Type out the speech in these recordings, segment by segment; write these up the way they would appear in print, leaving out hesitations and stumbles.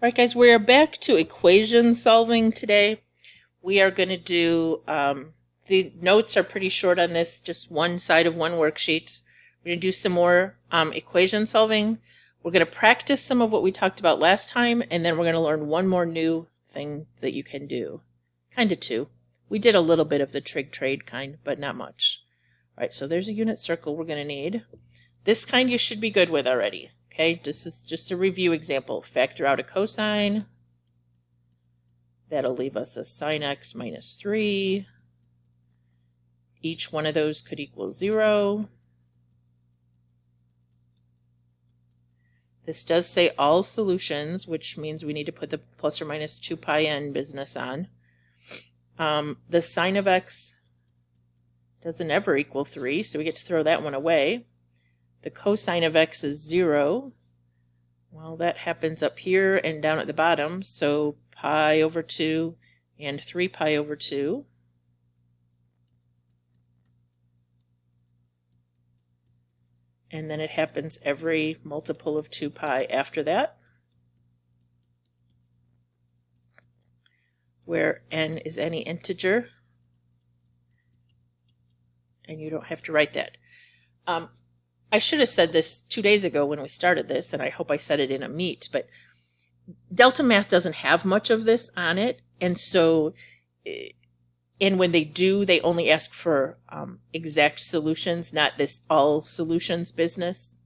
All right, guys, we're back to equation solving today. We are going to do, the notes are pretty short on this, just one side of one worksheet. We're going to do some more equation solving. We're going to practice some of what we talked about last time, and then we're going to learn one more new thing that you can do. Kind of two. We did a little bit of the trig trade kind, but not much. All right, so there's a unit circle we're going to need. This kind you should be good with already. Okay, this is just a review example. Factor out a cosine. That'll leave us a sine x minus 3. Each one of those could equal 0. This does say all solutions, which means we need to put the plus or minus 2 pi n business on. The sine of x doesn't ever equal 3, so we get to throw that one away. The cosine of x is 0. Well, that happens up here and down at the bottom, so pi over 2 and 3 pi over 2. And then it happens every multiple of 2 pi after that, where n is any integer, and you don't have to write that. I should have said this 2 days ago when we started this, and I hope I said it in a meet, but Delta Math doesn't have much of this on it, and so, and when they do, they only ask for exact solutions, not this all solutions business.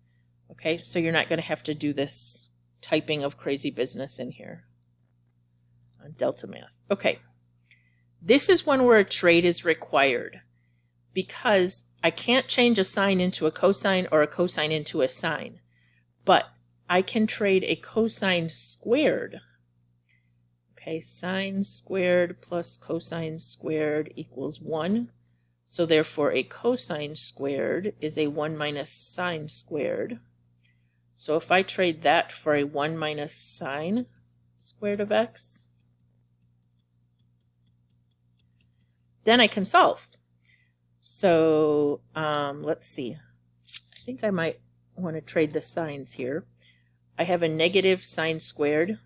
Okay, so you're not going to have to do this typing of crazy business in here on Delta Math. Okay, this is one where a trade is required, because I can't change a sine into a cosine or a cosine into a sine, but I can trade a cosine squared. Okay, sine squared plus cosine squared equals 1. So therefore a cosine squared is a 1 minus sine squared. So if I trade that for a 1 minus sine squared of x, then I can solve. So let's see. I think I might want to trade the signs here. I have a negative sine squared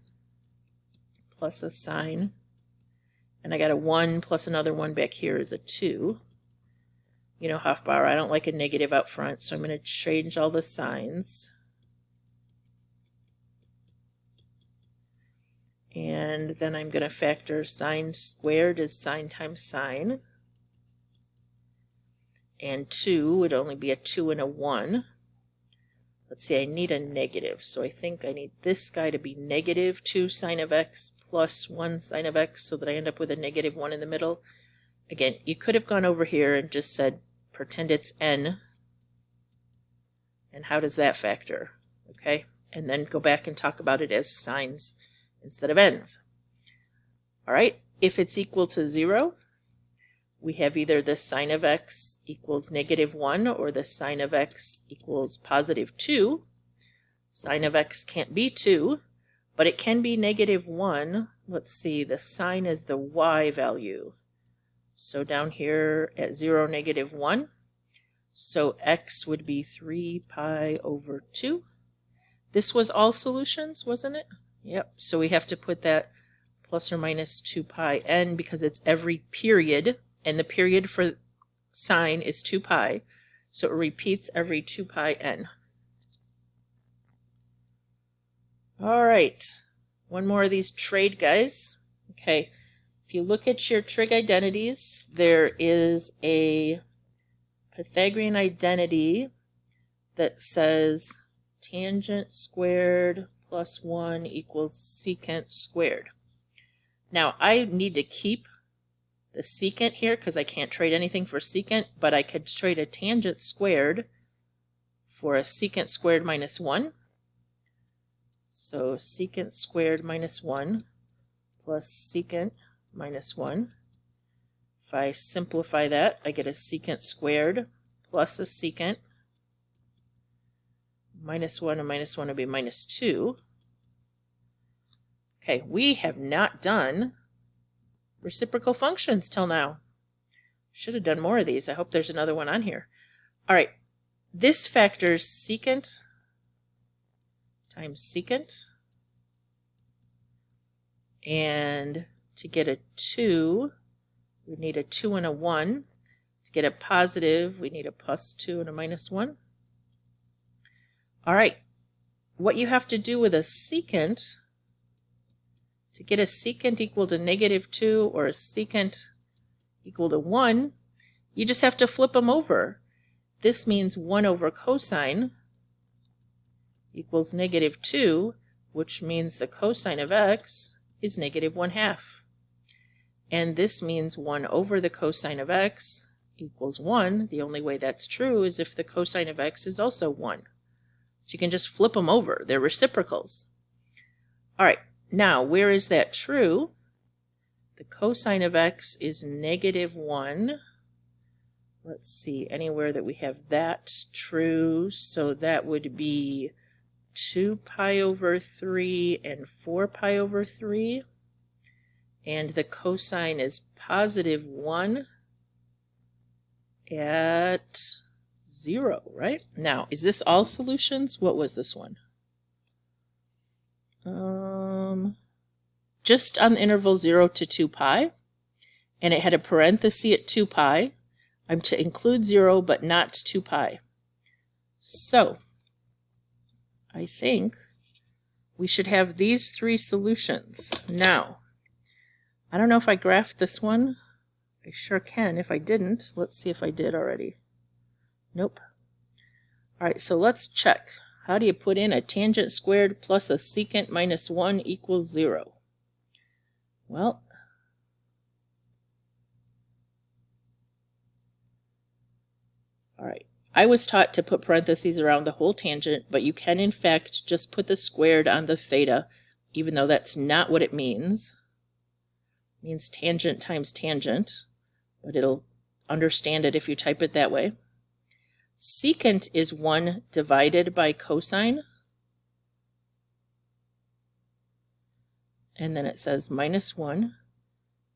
plus a sine, and I got a 1 plus another 1 back here is a 2. You know, Hofbauer, I don't like a negative out front, so I'm going to change all the signs. And then I'm going to factor sine squared is sine times sine. And 2 would only be a 2 and a 1. Let's see, I need a negative, so I think I need this guy to be negative 2 sine of x plus 1 sine of x, so that I end up with a negative 1 in the middle. Again, you could have gone over here and just said, pretend it's n, and how does that factor? Okay, and then go back and talk about it as sines instead of n's. All right, if it's equal to 0, we have either the sine of x equals negative 1 or the sine of x equals positive 2. Sine of x can't be 2, but it can be negative 1. Let's see, the sine is the y value. So down here at 0, negative 1. So x would be 3 pi over 2. This was all solutions, wasn't it? Yep, so we have to put that plus or minus 2 pi n because it's every period. And the period for sine is 2 pi, so it repeats every 2 pi n. All right, one more of these trade guys. Okay, if you look at your trig identities, there is a Pythagorean identity that says tangent squared plus 1 equals secant squared. Now, I need to keep the secant here because I can't trade anything for secant, but I could trade a tangent squared for a secant squared minus 1. So secant squared minus 1 plus secant minus 1. If I simplify that, I get a secant squared plus a secant. Minus 1 and minus 1 would be minus 2. Okay, we have not done reciprocal functions till now. Should have done more of these. I hope there's another one on here. All right, this factors secant times secant And to get a 2, we need a 2 and a 1. To get a positive, we need a +2 and a -1. All right, what you have to do with a secant, to get a secant equal to -2 or a secant equal to 1, you just have to flip them over. This means 1 over cosine equals -2, which means the cosine of x is -1/2. And this means 1 over the cosine of x equals 1. The only way that's true is if the cosine of x is also 1. So you can just flip them over. They're reciprocals. All right, now where is that true? The cosine of x is -1. Let's see, anywhere that we have that true, so that would be 2 pi over 3 and 4 pi over 3. And the cosine is +1 at 0, right? Now, is this all solutions? What was this one? Just on the interval 0 to 2 pi, and it had a parenthesis at 2 pi. I'm to include 0, but not 2 pi. So, I think we should have these 3 solutions. Now, I don't know if I graphed this one. I sure can. If I didn't, let's see if I did already. Nope. All right, so let's check. How do you put in a tangent squared plus a secant minus 1 equals 0? Well, all right. I was taught to put parentheses around the whole tangent, but you can in fact just put the squared on the theta, even though that's not what it means. It means tangent times tangent, but it'll understand it if you type it that way. Secant is 1 divided by cosine. And then it says -1.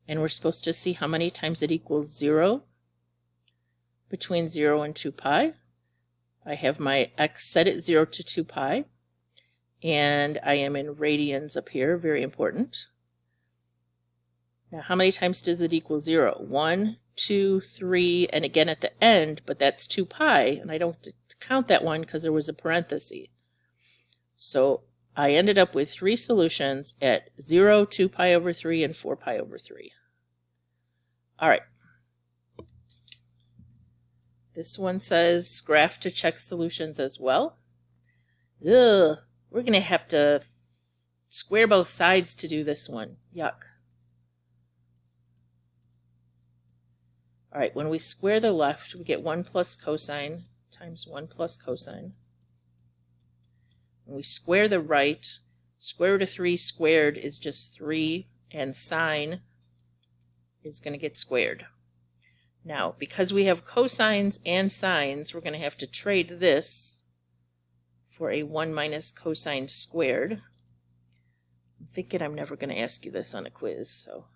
And we're supposed to see how many times it equals 0. Between 0 and 2 pi. I have my x set at 0 to 2 pi. And I am in radians up here, very important. Now, how many times does it equal 0? 1, 2, 3, and again at the end, but that's 2 pi, and I don't count that one because there was a parenthesis. So I ended up with 3 solutions at 0, 2 pi over 3, and 4 pi over 3. All right. This one says graph to check solutions as well. Ugh, we're going to have to square both sides to do this one. Yuck. All right, when we square the left, we get 1 plus cosine times 1 plus cosine. When we square the right, square root of 3 squared is just 3, and sine is going to get squared. Now, because we have cosines and sines, we're going to have to trade this for a 1 minus cosine squared. I'm thinking I'm never going to ask you this on a quiz, so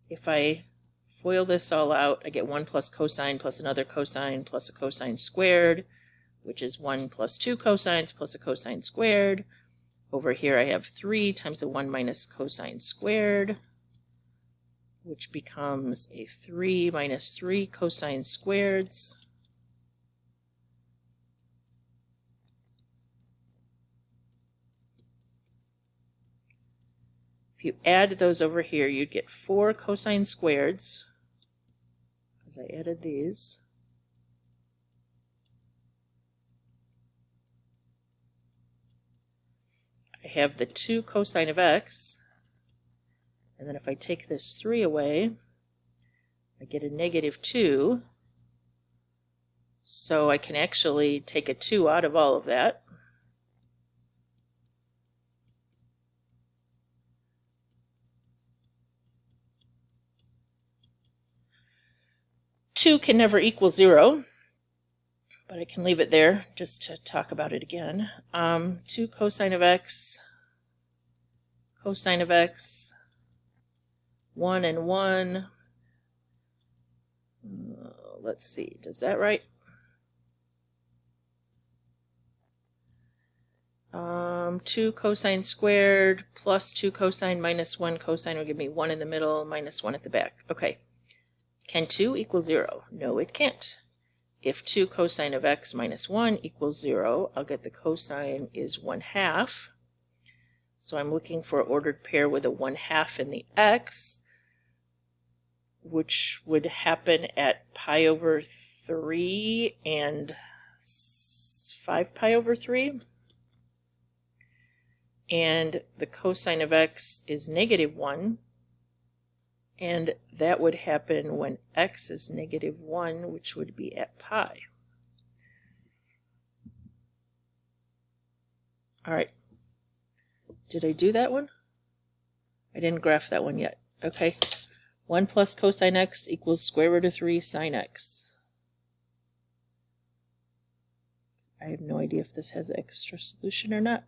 if I FOIL this all out, I get 1 plus cosine plus another cosine plus a cosine squared, which is 1 plus 2 cosines plus a cosine squared. Over here I have 3 times a 1 minus cosine squared, which becomes a 3 minus 3 cosine squareds. If you add those over here, you'd get 4 cosine squareds. I added these. I have the 2 cosine of x, and then if I take this 3 away, I get a -2, so I can actually take a 2 out of all of that. Two can never equal 0, but I can leave it there just to talk about it again. 2 cosine of x, 1 and 1. Let's see, does that right? 2 cosine squared plus 2 cosine minus 1 cosine will give me 1 in the middle minus 1 at the back. Okay. Can 2 equal 0? No, it can't. If 2 cosine of x minus 1 equals 0, I'll get the cosine is 1/2. So I'm looking for an ordered pair with a 1/2 in the x, which would happen at pi over 3 and 5 pi over 3. And the cosine of x is -1. And that would happen when x is -1, which would be at pi. All right. Did I do that one? I didn't graph that one yet. Okay. 1 plus cosine x equals square root of 3 sine x. I have no idea if this has an extra solution or not.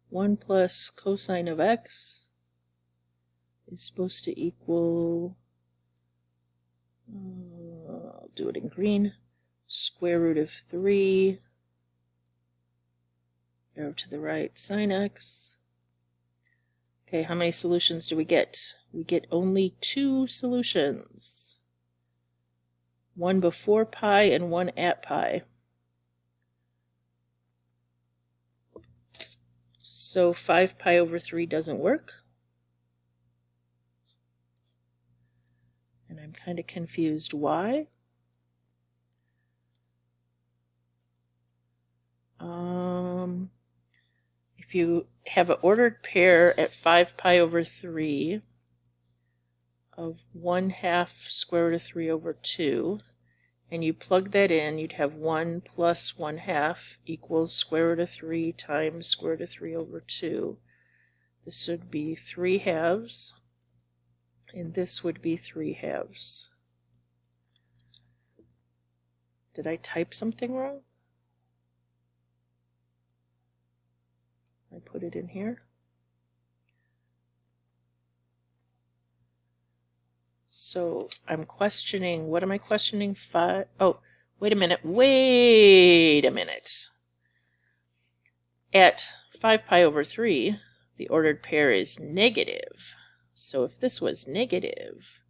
1 plus cosine of x is supposed to equal, I'll do it in green, square root of 3, arrow to the right, sine x. Okay, how many solutions do we get? We get only 2 solutions. One before pi and one at pi. So 5 pi over 3 doesn't work. And I'm kind of confused why. If you have an ordered pair at 5 pi over 3 of 1/2 square root of 3 over 2, and you plug that in, you'd have 1 plus 1/2 equals square root of 3 times square root of 3 over 2. This would be 3/2, and this would be 3/2. Did I type something wrong? I put it in here. So I'm questioning, what am I questioning? 5, oh, wait a minute. At 5 pi over 3, the ordered pair is negative. So if this was negative,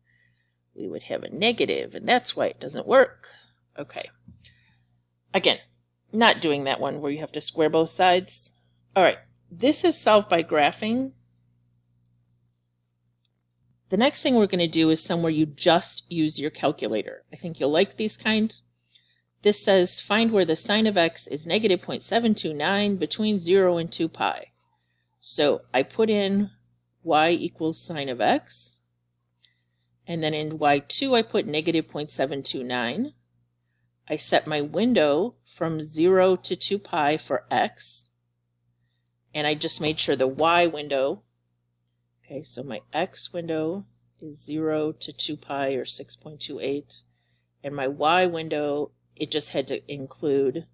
we would have a negative, and that's why it doesn't work. Okay. Again, not doing that one where you have to square both sides. All right, this is solved by graphing. The next thing we're going to do is somewhere you just use your calculator. I think you'll like these kinds. This says find where the sine of x is -0.729 between 0 and 2 pi. So I put in y equals sine of x, and then in y2 I put -0.729. I set my window from 0 to 2 pi for x, and I just made sure the y window, okay, so my x window is 0 to 2 pi or 6.28, and my y window, it just had to include,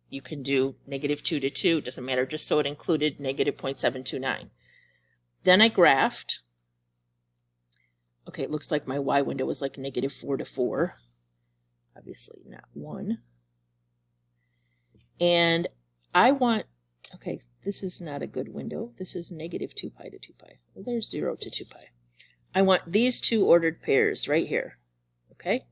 you can do -2 to 2, doesn't matter, just so it included -0.729. Then I graphed. Okay, it looks like my y window was like -4 to 4. Obviously not 1. And I want, okay, this is not a good window. This is -2 pi to 2 pi. Well, there's 0 to 2 pi. I want these two ordered pairs right here. Okay?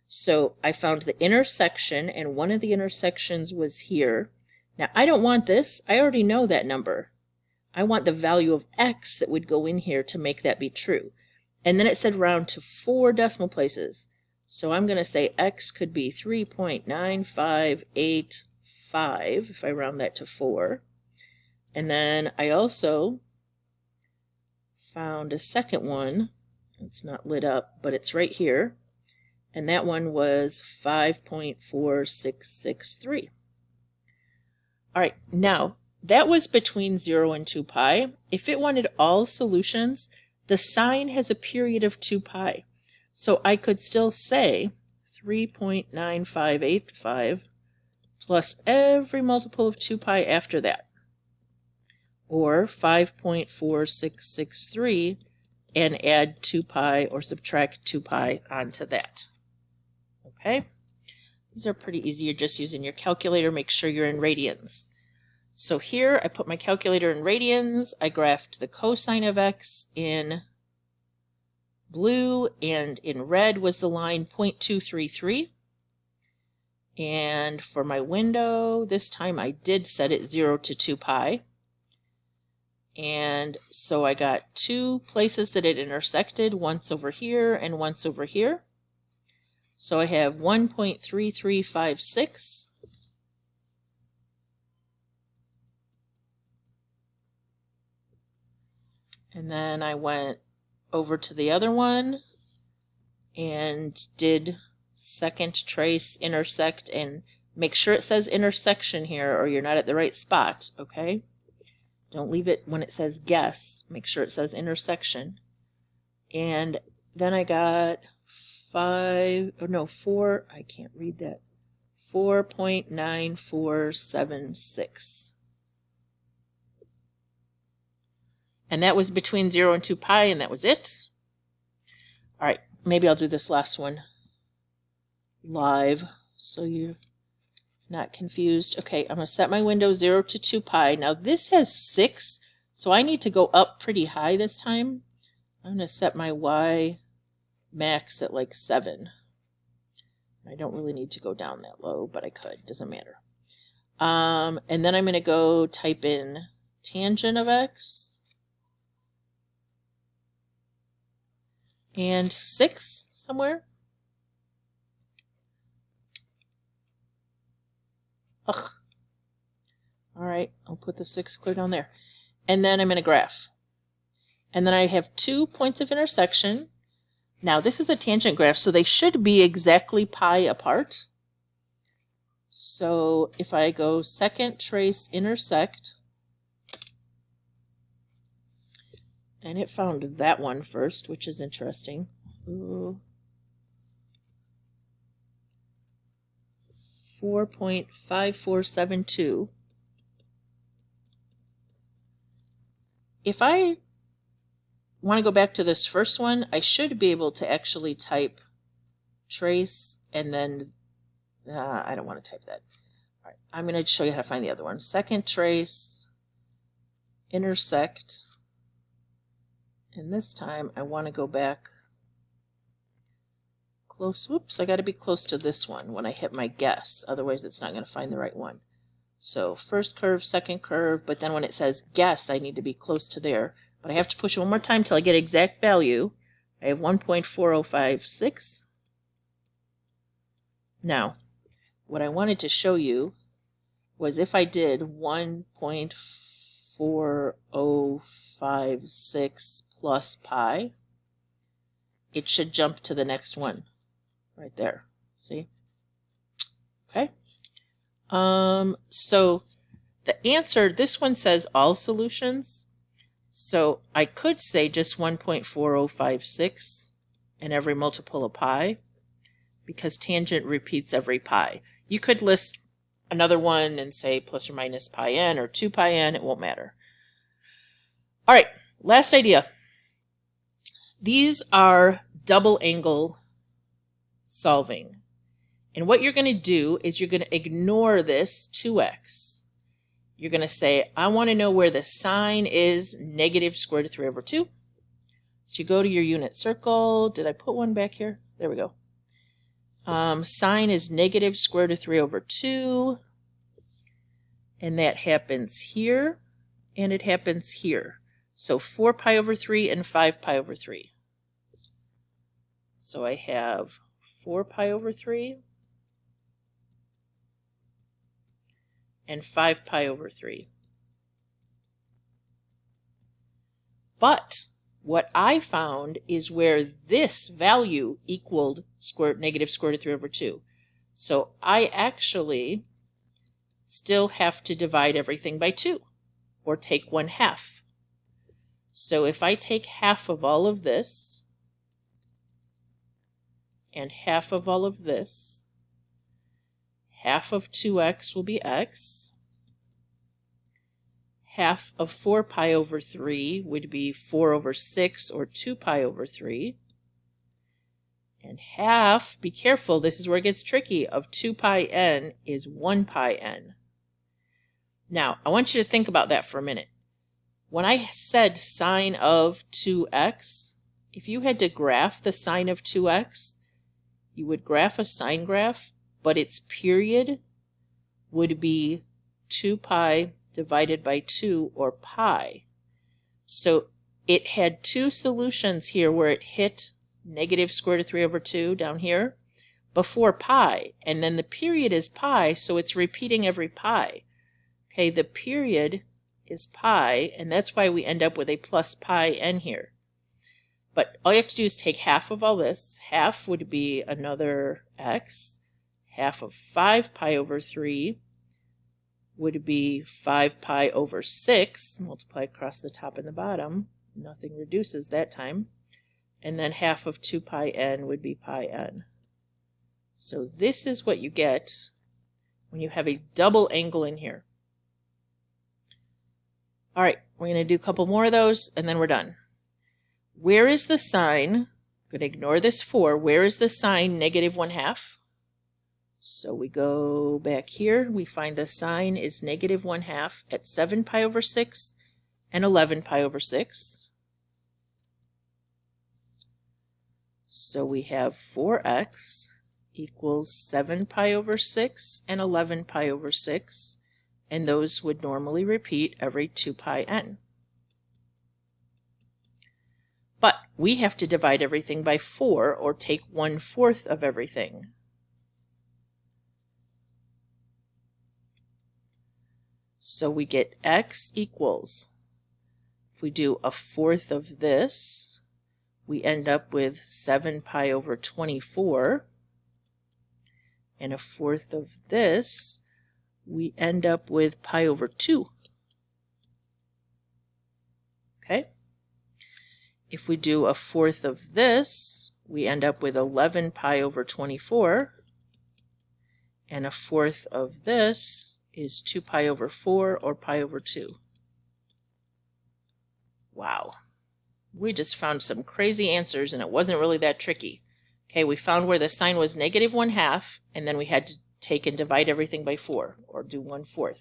So I found the intersection, and one of the intersections was here. Now, I don't want this. I already know that number. I want the value of x that would go in here to make that be true. And then it said round to 4 decimal places. So I'm going to say x could be 3.9585 if I round that to 4. And then I also found a second one. It's not lit up, but it's right here. And that one was 5.4663. All right, now that was between 0 and 2 pi. If it wanted all solutions, the sine has a period of 2 pi. So I could still say 3.9585 plus every multiple of 2 pi after that, or 5.4663, and add 2 pi or subtract 2 pi onto that. Okay? These are pretty easy. You're just using your calculator. Make sure you're in radians. So here I put my calculator in radians, I graphed the cosine of x in blue, and in red was the line 0.233. And for my window, this time I did set it 0 to 2 pi. And so I got two places that it intersected, once over here and once over here. So I have 1.3356. And then I went over to the other one and did second trace intersect, and make sure it says intersection here or you're not at the right spot, okay? Don't leave it when it says guess. Make sure it says intersection. And then I got 4, I can't read that, 4.9476. And that was between 0 and 2 pi, and that was it. All right, maybe I'll do this last one live so you're not confused. Okay, I'm going to set my window 0 to 2 pi. Now this has 6, so I need to go up pretty high this time. I'm going to set my y max at like 7. I don't really need to go down that low, but I could. Doesn't matter. And then I'm going to go type in tangent of x. And 6 somewhere. Ugh. All right, I'll put the 6 clear down there. And then I'm going to graph. And then I have 2 points of intersection. Now this is a tangent graph, so they should be exactly pi apart. So if I go second trace intersect, and it found that one first, which is interesting. Ooh. 4.5472. If I want to go back to this first one, I should be able to actually type trace and then, I don't want to type that. All right, I'm going to show you how to find the other one. Second trace, intersect, and this time I want to go back close. Whoops, I got to be close to this one when I hit my guess, otherwise it's not going to find the right one. So first curve, second curve, but then when it says guess, I need to be close to there. But I have to push it one more time till I get exact value. I have 1.4056. Now, what I wanted to show you was if I did 1.4056 plus pi, it should jump to the next one right there. See? Okay. So the answer, this one says all solutions. So I could say just 1.4056 and every multiple of pi, because tangent repeats every pi. You could list another one and say plus or minus pi n or 2 pi n, it won't matter. All right, last idea. These are double angle solving. And what you're going to do is you're going to ignore this 2x. You're going to say, I want to know where the sine is negative square root of 3 over 2. So you go to your unit circle. Did I put one back here? There we go. Sine is negative square root of 3 over 2. And that happens here. And it happens here. So 4 pi over 3 and 5 pi over 3. So I have 4 pi over 3. And 5 pi over 3. But what I found is where this value equaled negative square root of 3 over 2. So I actually still have to divide everything by 2, or take 1/2. So if I take half of all of this, and half of all of this, half of 2x will be x. Half of 4 pi over 3 would be 4 over 6 or 2 pi over 3. And half, be careful, this is where it gets tricky, of 2 pi n is 1 pi n. Now, I want you to think about that for a minute. When I said sine of 2x, if you had to graph the sine of 2x, you would graph a sine graph, but its period would be 2 pi divided by 2, or pi. So it had two solutions here where it hit negative square root of 3 over 2 down here before pi, and then the period is pi, so it's repeating every pi. Okay, the period is pi, and that's why we end up with a plus pi n here. But all you have to do is take half of all this. Half would be another x. Half of 5 pi over 3 would be 5 pi over 6. Multiply across the top and the bottom. Nothing reduces that time. And then half of 2 pi n would be pi n. So this is what you get when you have a double angle in here. All right, we're going to do a couple more of those, and then we're done. Where is the sign? I'm going to ignore this 4. Where is the sign negative 1/2? So we go back here. We find the sign is negative 1/2 at 7 pi over 6 and 11 pi over 6. So we have 4x equals 7 pi over 6 and 11 pi over 6. And those would normally repeat every 2 pi n. But we have to divide everything by 4, or take 1/4 of everything. So we get x equals, if we do 1/4 of this, we end up with 7 pi over 24. And 1/4 of this, we end up with pi over 2. Okay? If we do 1/4 of this, we end up with 11 pi over 24. And 1/4 of this is 2 pi over 4, or pi over 2. Wow. We just found some crazy answers, and it wasn't really that tricky. Okay, we found where the sign was negative 1/2, and then we had to take and divide everything by 4, or do 1/4.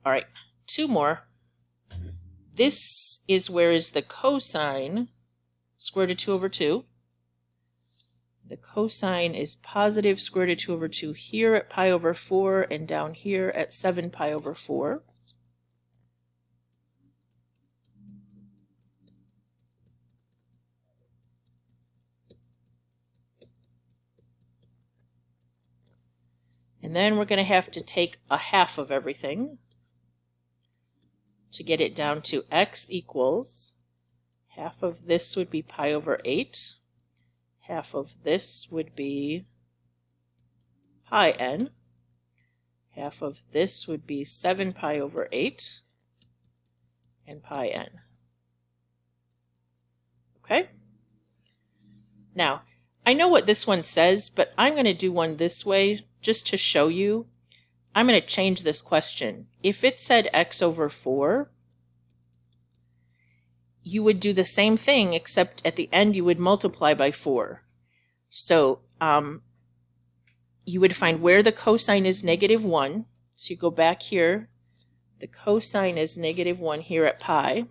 All right, 2 more. This is where is the cosine, square root of 2 over 2. The cosine is positive square root of 2 over 2 here at pi over 4, and down here at 7 pi over 4. And then we're going to have to take 1/2 of everything to get it down to x equals, half of this would be pi over 8, half of this would be pi n, half of this would be 7 pi over 8, and pi n. Okay? Now, I know what this one says, but I'm going to do one this way just to show you. I'm going to change this question. If it said x over 4, you would do the same thing, except at the end you would multiply by 4. So you would find where the cosine is negative 1. So you go back here. The cosine is negative 1 here at pi.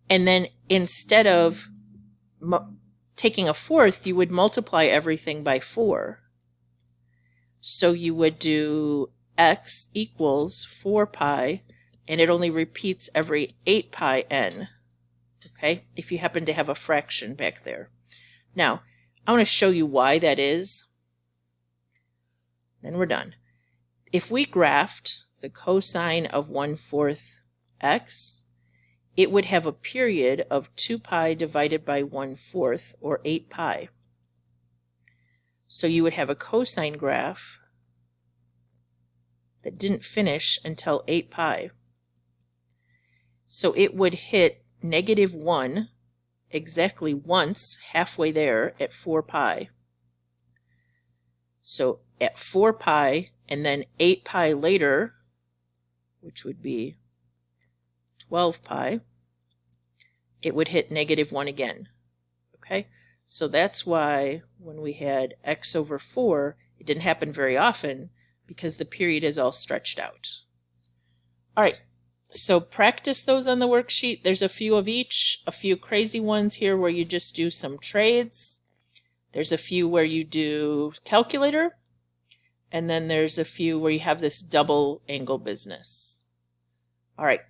And then instead of taking 1/4, you would multiply everything by 4. So you would do x equals 4 pi, and it only repeats every 8 pi n, okay, if you happen to have a fraction back there. Now, I want to show you why that is. Then we're done. If we graphed the cosine of 1/4 x, it would have a period of 2 pi divided by 1/4, or 8 pi. So you would have a cosine graph that didn't finish until 8 pi. So it would hit negative 1 exactly once, halfway there at 4 pi. So at 4 pi, and then 8 pi later, which would be 12 pi, it would hit -1 again. Okay, so that's why when we had x over 4, it didn't happen very often because the period is all stretched out. All right, so practice those on the worksheet. There's a few of each, a few crazy ones here where you just do some trades. There's a few where you do calculator, and then there's a few where you have this double angle business. All right,